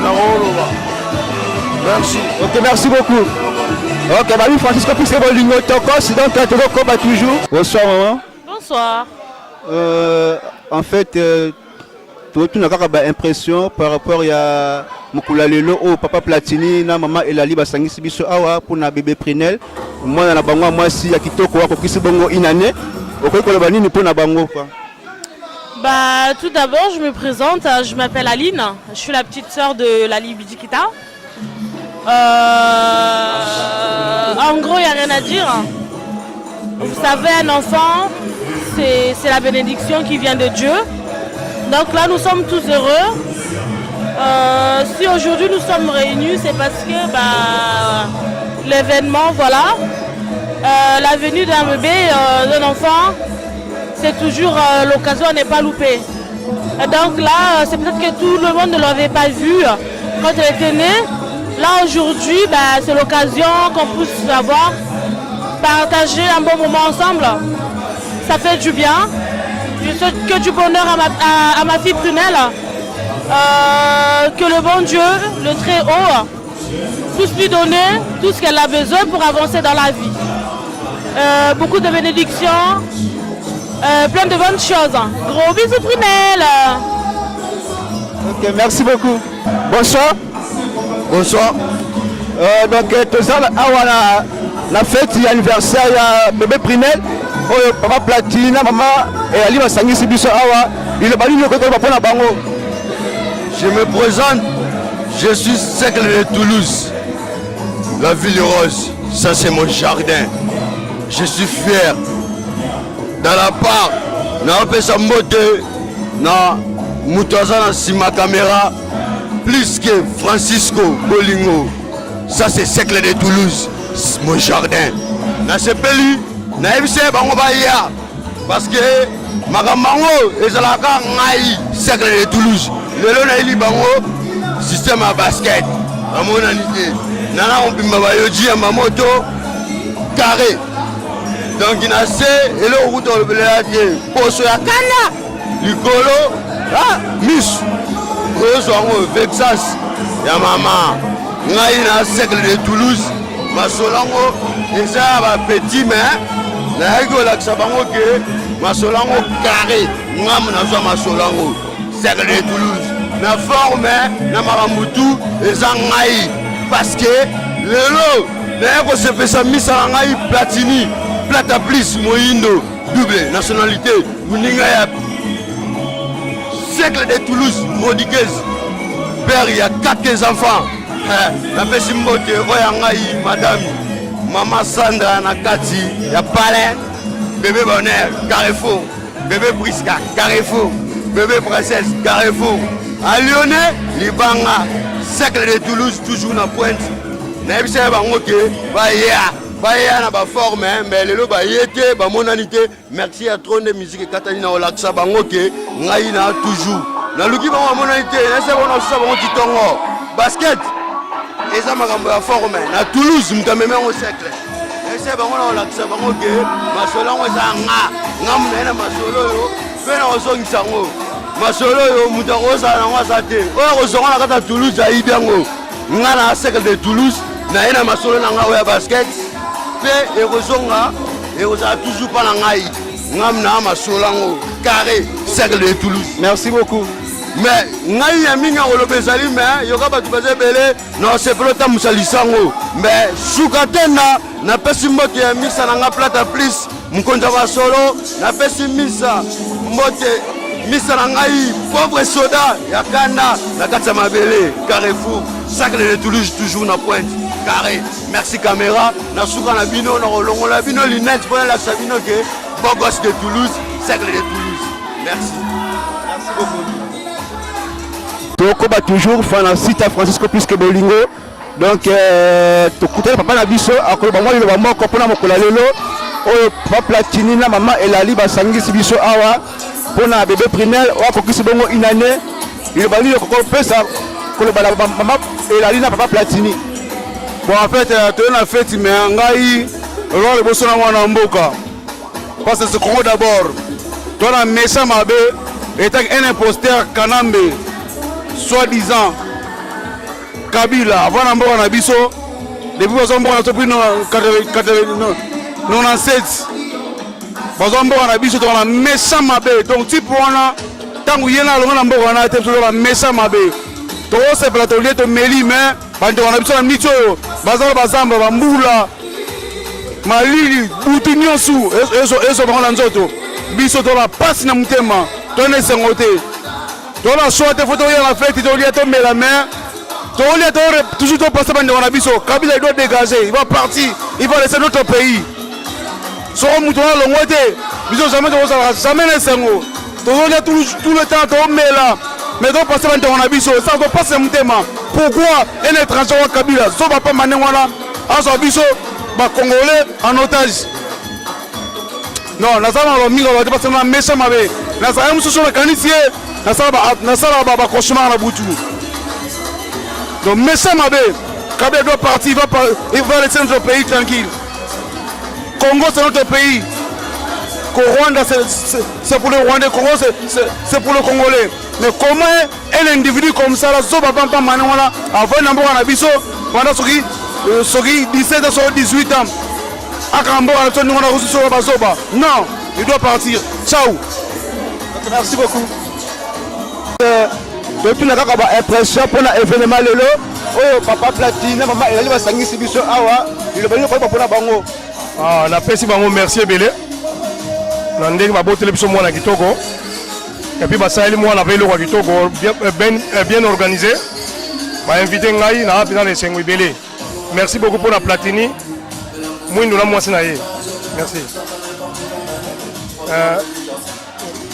la rôle. Merci. Ok, merci beaucoup. Ok, bah oui, Francisco Plus Bolingo Tokos, donc Togo toujours. Bonsoir maman. Bonsoir. En fait, tu n'as pas d'impression par rapport à Mokula Lelo, au papa Platini, na maman Elali Basangi Sibiso Awa pour na bébé Prinel. Moi, dans la bango, moi, si à Kitoko, pour qui se bongo une année, au cas où le banni n'est pas na bango. Tout d'abord, je me présente, je m'appelle Aline, je suis la petite sœur de Lali Bidjikita. En gros, il n'y a rien à dire. Vous savez, un enfant, c'est la bénédiction qui vient de Dieu. Donc là, nous sommes tous heureux. Si aujourd'hui nous sommes réunis, c'est parce que l'événement, voilà, la venue d'un bébé, d'un enfant, c'est toujours l'occasion à ne pas louper. Et donc là, c'est peut-être que tout le monde ne l'avait pas vu quand elle était née. Là aujourd'hui, c'est l'occasion qu'on puisse avoir, partager un bon moment ensemble. Ça fait du bien. Je souhaite que du bonheur à ma fille Prunelle. Que le bon Dieu, le très haut, puisse lui donner tout ce qu'elle a besoin pour avancer dans la vie. Beaucoup de bénédictions, plein de bonnes choses. Gros bisous Prunelle. Ok, merci beaucoup. Bonsoir. Bonsoir. Donc, tout ça, la fête d'anniversaire, il y a bébé Prunelle, papa Platina, maman, et Ali Masangi Sibiso Awa, il est bali le côté de la bango. Je me présente, je suis Cercle de Toulouse, la ville rose, ça c'est mon jardin. Je suis fier. Dans la part, na pesa mbote, na Moutouazana Sima Caméra, plus que Francisco Bolingo. Ça c'est Cercle de Toulouse, mon jardin. Na sepeli, na ebise bango baya, parce que Magamango ezalaka ngai Cercle de Toulouse. Lelo na ili bango système à basket. Amonanité. Nana on bimba bayoji ya mamoto carré. Donc il a c'est et le route le belade poso ya kana. Likolo Miss Rose en Texas ya mama. Ngai na Cercle de Toulouse. Masolango eza ba petit mais na ego la sabango ke masolango carré. Ngam na zo masolango. Cercle de Toulouse. Na forme na maramutu eza ngai parce que lelo na ko se pesa misa ngai platini plata plus moindo double nationalité muninga ya Cercle de Toulouse rodikeuse père il y a 4 enfants na pesi mbote oya ngai madame mama Sandra na kati ya palais bébé bonheur Carrefour bébé Briska Carrefour bébé princesse Carrefour à Lyonnais Libanga Cercle de Toulouse toujours na pointe na ebisa bango ke baya na ba forme mais lelo ba yete ba monanité merci à trop de musique Katalina olaksa bango ke ngai na toujours na luki bango monanité na se bona sa bango titongo basket eza makambo ya forme na Toulouse mutameme ngo Cercle ese bango na olaksa bango ke masolo ngo za nga muna na masolo yo pena ozongisa ngo masolo yo muta oza na ngwa te o ozonga na kata Toulouse aibiango nga na Cercle de Toulouse na ena masolo na nga ya basket pe ekozonga ekoza toujours pas na ngai ngam na masolo ngo carré Cercle de Toulouse. Merci beaucoup. Mais ngai ya minga olobezali mais yoka batu bazebele na sepelota musalisango mais sukatena na pesi mbote ya misa na nga plata plus mkonza masolo na pesi misa mbote misa na ngai pauvre soda ya kanda na kati ya mabele Carrefour Cercle de Toulouse toujours na pointe carré. Merci caméra na suka na bino na kolongola bino lunette pour la sabino ke Bogos de Toulouse Cercle de Toulouse. Merci. Merci beaucoup. Tokoba toujours fana sita Francisco plus que Bolingo. Donc tokutela papa na biso akoloba moi le mama ko pona mokola lelo o papa Platini na mama Elali basangisi biso awa pona bébé Prunelle o akokisi bongo inane il bali ko pesa koloba la mama Elali na papa Platini. Bon en fait tu na fête mais ngai role boso na mwana mboka parce que c'est Congo d'abord. Toi la méchant mabe est un imposteur Kanambe soi-disant Kabila avant d'embarquer na biso depuis que nous avons pris 97 bazomboka na biso dans la méchant mabe donc type wana tangu yena longa na mboka na te sur la méchant mabe to se plateau to meli mais bando na biso na mito bazalo bazamba bambula malili butu nyonso eso bango na nzoto biso to la passe na mutema tone sengo te tona soa te fo toyanga fete tolia tomela main tolia toujours topasa bandeko na biso. Kabila il doit dégager, il va partir, il va laisser notre pays. Soko mutu na longo te biso jamais jamais na sengo tolia tout le temps tomela mais topasa bandeko na biso ça doit passer mutema. Pourquoi un étranger wa Kabila so va pas mané wana aso biso ba congolais en otage? Non, nazala na minga ba parce que méchant mabe nazala mususu na kanisi nazala ba cauchemar na butu. Donc méchant mabe Kabila doit partir, il va laisser notre pays tranquille. Congo c'est notre pays. Rwanda c'est pour le Rwandais, Congo c'est pour le Congolais. Mais comment un individu comme ça là so ba pas mané wana avant na mboka na biso pendant soki 17 à 18 ans. Non, il doit partir. Ciao. Merci beaucoup. Depuis la impression pour l'événement lelo, oh papa Platine, maman elle va sangisi biso awa, il va venir pour la bango. Ah, na pesi bango merci belé. Na ndenge ba botelé biso mwana kitoko. Et puis ba saeli mwana velo kwa kitoko bien organisé. Ba invité ngai na pina les sengwi belé. Merci beaucoup pour la Platini. Merci.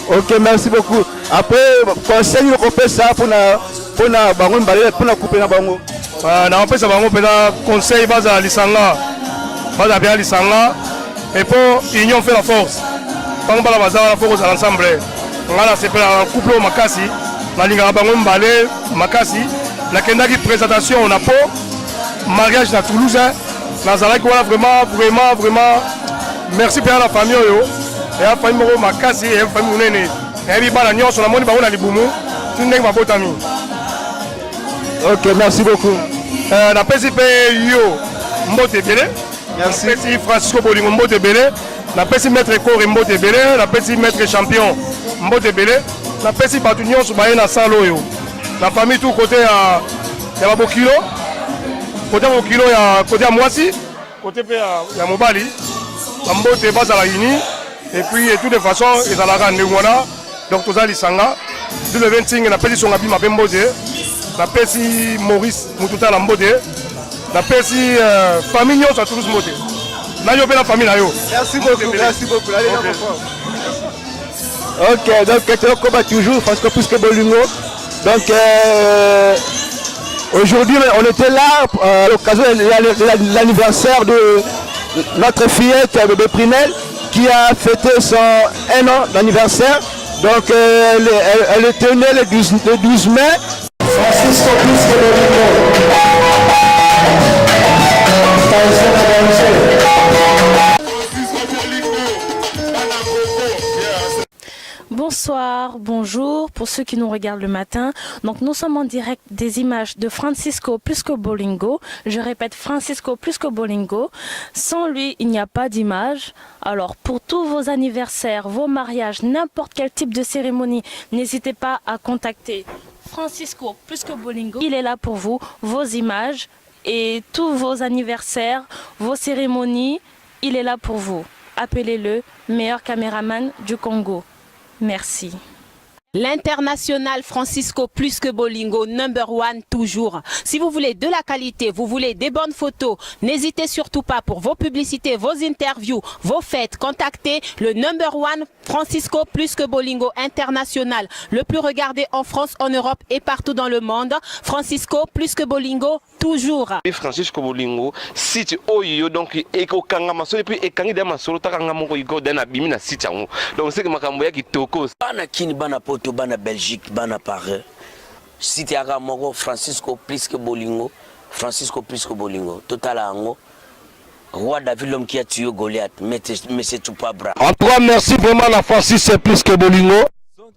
Ok, merci beaucoup. Après, conseil nous fait ça pour na bango mbalé pour na couper na bango. Na fait ça bango pena conseil base à lisanga. Base à bien lisanga et pour union fait la force. Bango bala baza la force à l'ensemble. Ngala c'est un couple makasi. Na linga bango mbalé makasi. Na kendaki présentation na po mariage na Toulouse. Nazalaki wana vraiment merci pour la famille yo et la famille moko makasi et la famille munene et bana nyonso na moni bango na libumu tindenge mabotami. Ok, merci beaucoup. Na pesi pe yo mbote belé. Merci. Na pesi Francisco Bolingo mbote belé. Na pesi maître Kore mbote belé. Na pesi maître champion mbote belé. Na pesi batu nyonso baye na salo yo. La famille tout côté ya Babokilo. Côté au kilo ya côté à Mwasi, côté ya Mobali, Mambote base à la Uni, et puis de toutes les façons, ils ont la grande Ngwana, donc tous les Sanga, de le 25, la petite son abîme à Bembote, la petite Maurice Moututa Lambote, la petite famille à Toulouse Mote. Là, il y a la famille là. Merci beaucoup, merci beaucoup. Ok, donc tu as combattu toujours, parce que plus que Bolingo, donc. Aujourd'hui, on était là à l'occasion de l'anniversaire de notre fillette bébé Prinel qui a fêté son 1 an d'anniversaire. Donc elle était née le 12 mai. Francisco Bonsoir, bonjour pour ceux qui nous regardent le matin. Donc nous sommes en direct des images de Francisco plus que Bolingo. Je répète, Francisco plus que Bolingo. Sans lui, il n'y a pas d'image. Alors pour tous vos anniversaires, vos mariages, n'importe quel type de cérémonie, n'hésitez pas à contacter Francisco plus que Bolingo. Il est là pour vous, vos images et tous vos anniversaires, vos cérémonies. Il est là pour vous. Appelez-le meilleur caméraman du Congo. Merci. L'international Francisco plus que Bolingo, #1 toujours. Si vous voulez de la qualité, vous voulez des bonnes photos, n'hésitez surtout pas pour vos publicités, vos interviews, vos fêtes. Contactez le #1 Francisco plus que Bolingo international. Le plus regardé en France, en Europe et partout dans le monde. Francisco plus que Bolingo toujours. Francisco Bolingo, site oyo donc eko kanga masolo puis ekangi de masolo takanga moko iko dena bimi na site yango. Donc c'est que makambo ya kitoko. Bana kini bana poto bana Belgique bana Paris. Site ya moko Francisco plus que Bolingo, Francisco plus que Bolingo. Total ango. Roi David l'homme qui a tué Goliath, mais c'est tout pas bras. En tout cas, merci vraiment la Francis plus que Bolingo.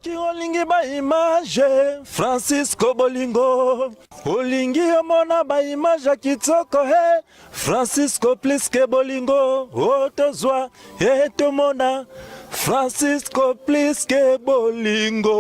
Qui olingi ba image Francisco Bolingo olingi omona ba image kitoko he Francisco plus que Bolingo otozwa etomona Francisco plus que Bolingo.